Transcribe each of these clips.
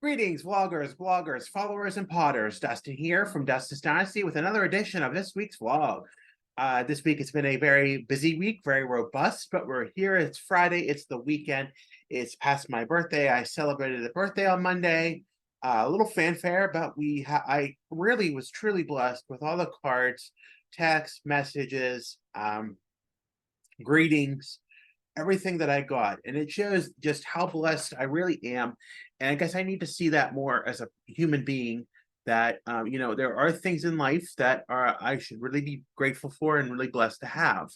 Greetings, vloggers, bloggers, followers, and potters. Dustin here from Dustin's Dynasty with another edition of this week's vlog. This week it's been a very busy week, very robust, but we're here. It's Friday. It's the weekend. It's past my birthday. I celebrated a birthday on Monday. A little fanfare, but I really was truly blessed with all the cards, texts, messages, greetings, everything that I got. And it shows just how blessed I really am. And I guess I need to see that more as a human being that, there are things in life that I should really be grateful for and really blessed to have.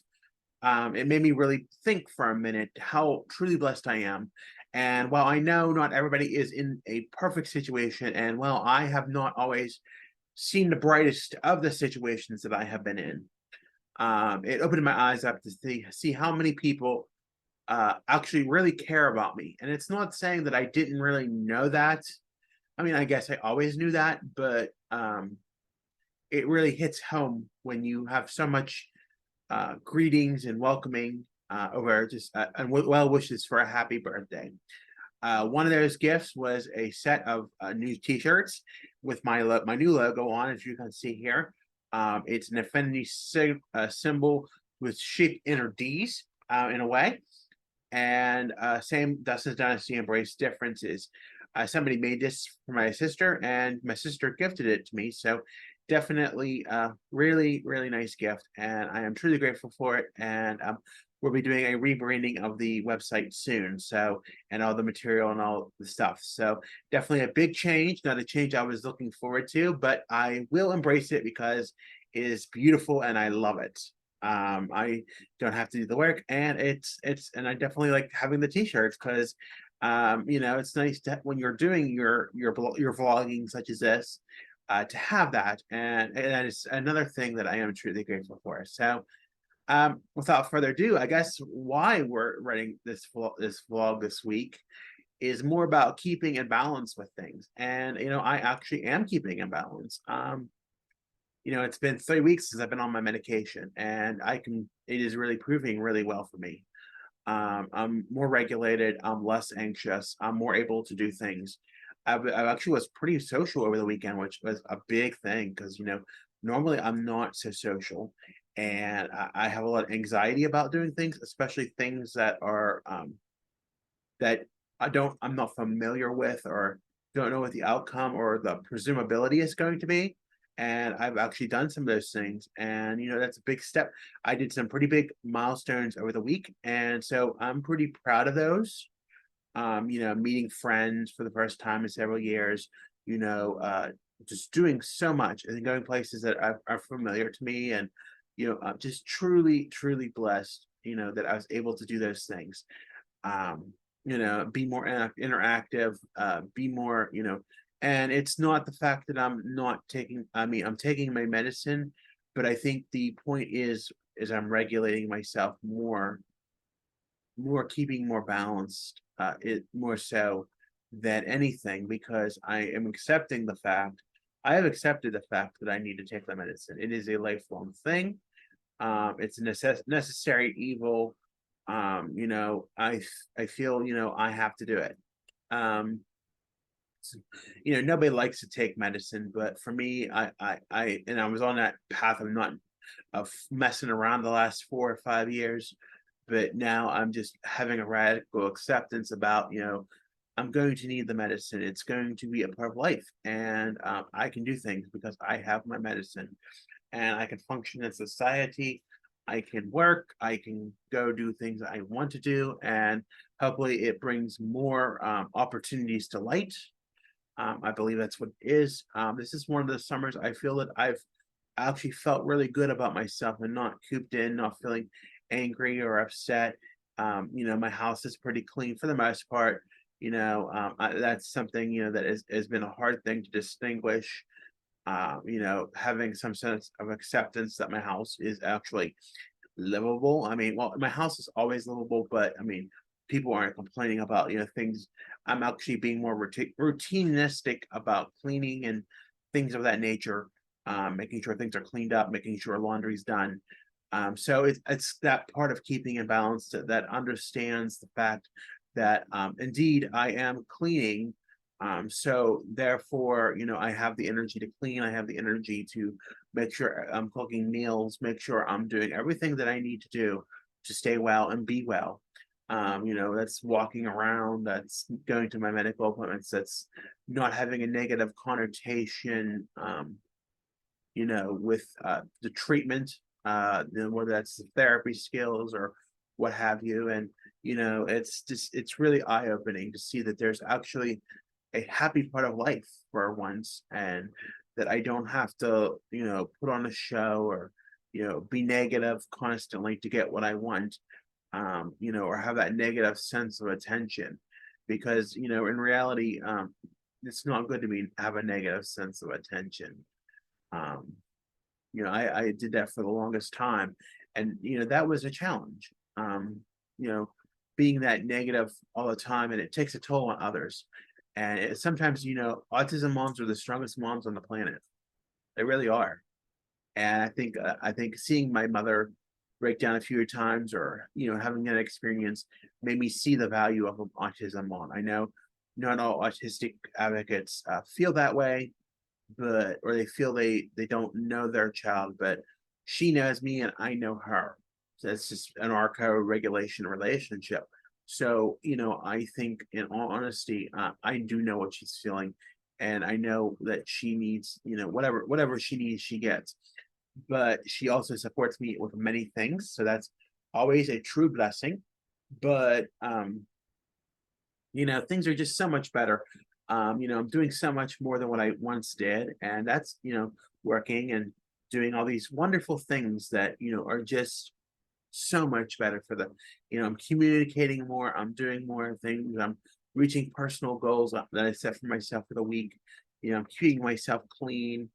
It made me really think for a minute how truly blessed I am. And while I know not everybody is in a perfect situation, and while I have not always seen the brightest of the situations that I have been in, it opened my eyes up to see how many people actually really care about me. And it's not saying that I didn't really know that. I mean, I guess I always knew that, but it really hits home when you have so much greetings and welcoming over just and well wishes for a happy birthday. One of those gifts was a set of new T-shirts with my new logo on, as you can see here. It's an affinity symbol with shaped inner D's in a way. And same Dustin's Dynasty embrace differences. Somebody made this for my sister, and my sister gifted it to me. So definitely really, really nice gift. And I am truly grateful for it. And we'll be doing a rebranding of the website soon. So, and all the material and all the stuff. So definitely a big change, not a change I was looking forward to, but I will embrace it because it is beautiful and I love it. I don't have to do the work, and and I definitely like having the t-shirts because it's nice to when you're doing your vlogging such as this to have that, and that is another thing that I am truly grateful for. So without further ado, I guess why we're writing this vlog this week is more about keeping in balance with things. And I actually am keeping in balance. It's been 3 weeks since I've been on my medication, and it is really proving really well for me. I'm more regulated, I'm less anxious, I'm more able to do things. I actually was pretty social over the weekend, which was a big thing because, normally I'm not so social, and I have a lot of anxiety about doing things, especially things that are that I'm not familiar with or don't know what the outcome or the presumability is going to be. And I've actually done some of those things. And, that's a big step. I did some pretty big milestones over the week. And so I'm pretty proud of those. Meeting friends for the first time in several years, just doing so much and going places that are familiar to me. And, I'm just truly, truly blessed, that I was able to do those things. Be more interactive, be more, and it's not the fact that I'm not taking, I'm taking my medicine, but I think the point is I'm regulating myself more keeping more balanced, it more so than anything, because I have accepted the fact that I need to take the medicine. It is a lifelong thing. It's a necessary evil. I feel, I have to do it. Um, Nobody likes to take medicine, but for me, I was on that path of messing around the last 4 or 5 years, but now I'm just having a radical acceptance about, I'm going to need the medicine. It's going to be a part of life, and I can do things because I have my medicine, and I can function in society. I can work. I can go do things I want to do, and hopefully, it brings more opportunities to light. I believe that's what it is. This is one of the summers I feel that I've actually felt really good about myself and not cooped in, not feeling angry or upset. My house is pretty clean for the most part. That's something, that has been a hard thing to distinguish. Having some sense of acceptance that my house is actually livable. I mean, well, my house is always livable, but I mean, people aren't complaining about, things. I'm actually being more routinistic about cleaning and things of that nature, making sure things are cleaned up, making sure laundry's done. So it's that part of keeping in balance that understands the fact that indeed I am cleaning So therefore, I have the energy to clean, I have the energy to make sure I'm cooking meals, make sure I'm doing everything that I need to do to stay well and be well. That's walking around, that's going to my medical appointments, that's not having a negative connotation, with the treatment, whether that's the therapy skills or what have you. And, it's really eye opening to see that there's actually a happy part of life for once, and that I don't have to, put on a show or, be negative constantly to get what I want, or have that negative sense of attention. Because, in reality, it's not good to have a negative sense of attention. Um, I did that for the longest time, and that was a challenge. You know, being that negative all the time, and it takes a toll on others. And sometimes, autism moms are the strongest moms on the planet. They really are. And I think seeing my mother break down a few times, or having that experience, made me see the value of an autism mom. I know not all autistic advocates feel that way, but or they feel they don't know their child, but she knows me and I know her. So it's just an arco regulation relationship. So, I think in all honesty, I do know what she's feeling, and I know that she needs, whatever she needs, she gets. But she also supports me with many things, so that's always a true blessing. But things are just so much better. I'm doing so much more than what I once did, and that's, working and doing all these wonderful things that, are just so much better for them. I'm communicating more, I'm doing more things, I'm reaching personal goals that I set for myself for the week. I'm keeping myself clean,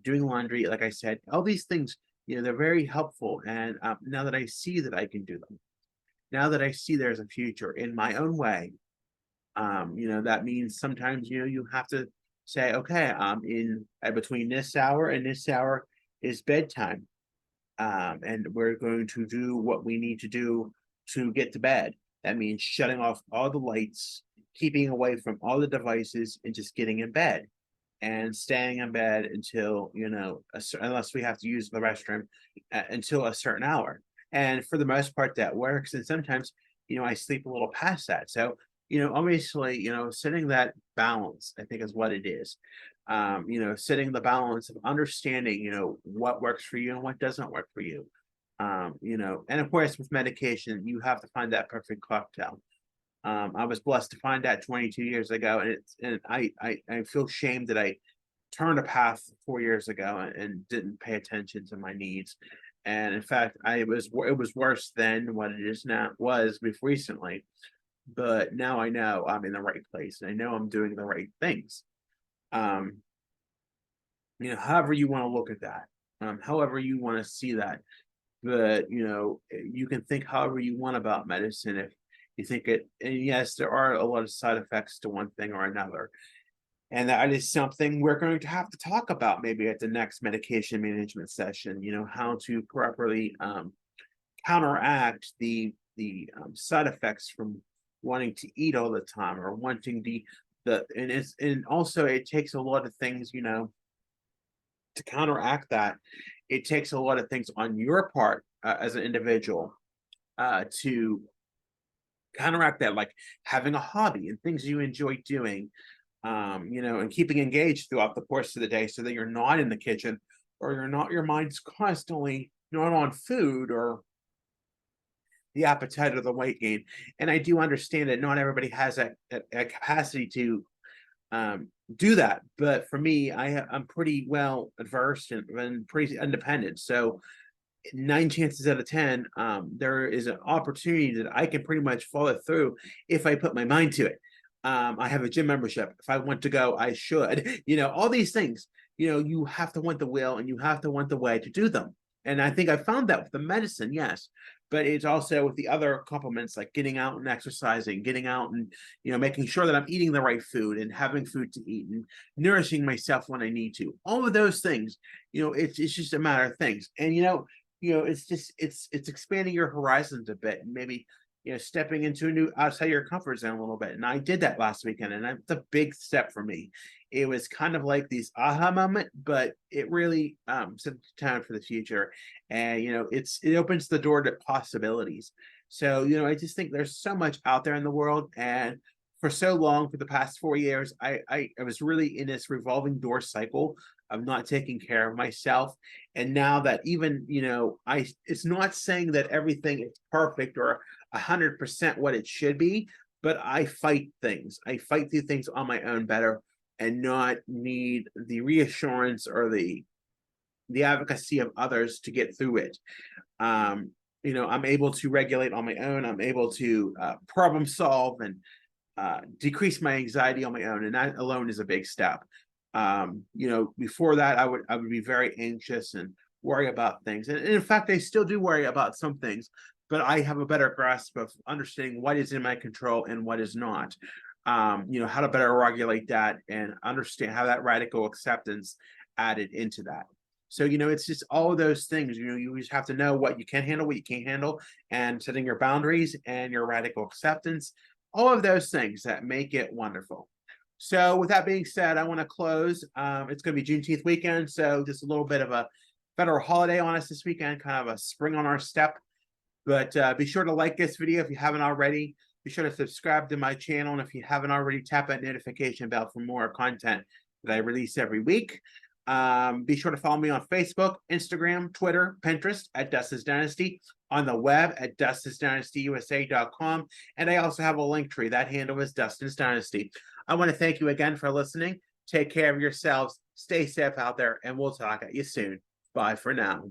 doing laundry, like I said, all these things, they're very helpful. And now that I see that I can do them, now that I see there's a future in my own way, that means sometimes, you have to say, okay, in between this hour and this hour is bedtime. And we're going to do what we need to do to get to bed. That means shutting off all the lights, keeping away from all the devices, and just getting in bed and staying in bed until, unless we have to use the restroom, until a certain hour. And for the most part, that works. And sometimes, I sleep a little past that. So, obviously, setting that balance, I think, is what it is. Setting the balance of understanding, what works for you and what doesn't work for you. And of course, with medication, you have to find that perfect cocktail. I was blessed to find that 22 years ago, and I feel shame that I turned a path 4 years ago and didn't pay attention to my needs. And in fact, it was worse than what it is now was before recently. But now I know I'm in the right place, and I know I'm doing the right things. Um, however you want to look at that, however you want to see that. But you can think however you want about medicine if you think it. And yes, there are a lot of side effects to one thing or another, and that is something we're going to have to talk about maybe at the next medication management session. How to properly counteract the side effects from wanting to eat all the time, or wanting the and also it takes a lot of things, to counteract that. It takes a lot of things on your part, as an individual, to counteract that, like having a hobby and things you enjoy doing, and keeping engaged throughout the course of the day, so that you're not in the kitchen, or your mind's constantly not on food or the appetite or the weight gain. And I do understand that not everybody has a capacity to do that. But for me, I'm pretty well versed and pretty independent. So 9 chances out of 10, there is an opportunity that I can pretty much follow through if I put my mind to it. I have a gym membership. If I want to go, I should. All these things. You have to want the will, and you have to want the way to do them. And I think I found that with the medicine, yes, but it's also with the other complements, like getting out and exercising, getting out and making sure that I'm eating the right food and having food to eat and nourishing myself when I need to. All of those things, it's just a matter of things. And it's expanding your horizons a bit, and maybe stepping into a new outside your comfort zone a little bit. And I did that last weekend, and it's a big step for me. It was kind of like these aha moment, but it really set the tone for the future. And it opens the door to possibilities. So, I just think there's so much out there in the world. And for so long, for the past 4 years, I was really in this revolving door cycle of not taking care of myself. And now that even, it's not saying that everything is perfect or 100% what it should be, but I fight things. I fight through things on my own better and not need the reassurance or the advocacy of others to get through it. I'm able to regulate on my own. I'm able to problem solve and decrease my anxiety on my own, and that alone is a big step. Before that, I would be very anxious and worry about things, and in fact, I still do worry about some things, but I have a better grasp of understanding what is in my control and what is not. How to better regulate that and understand how that radical acceptance added into that. So, it's just all of those things. You just have to know what you can handle, what you can't handle, and setting your boundaries and your radical acceptance, all of those things that make it wonderful. So, with that being said, I want to close. It's going to be Juneteenth weekend, so just a little bit of a federal holiday on us this weekend, kind of a spring on our step. But be sure to like this video if you haven't already. Be sure to subscribe to my channel, and if you haven't already, tap that notification bell for more content that I release every week. Be sure to follow me on Facebook, Instagram, Twitter, Pinterest at Dustin's Dynasty, on the web at dustinsdynastyusa.com. And I also have a link tree. That handle is Dustin's Dynasty. I want to thank you again for listening. Take care of yourselves. Stay safe out there, and we'll talk at you soon. Bye for now.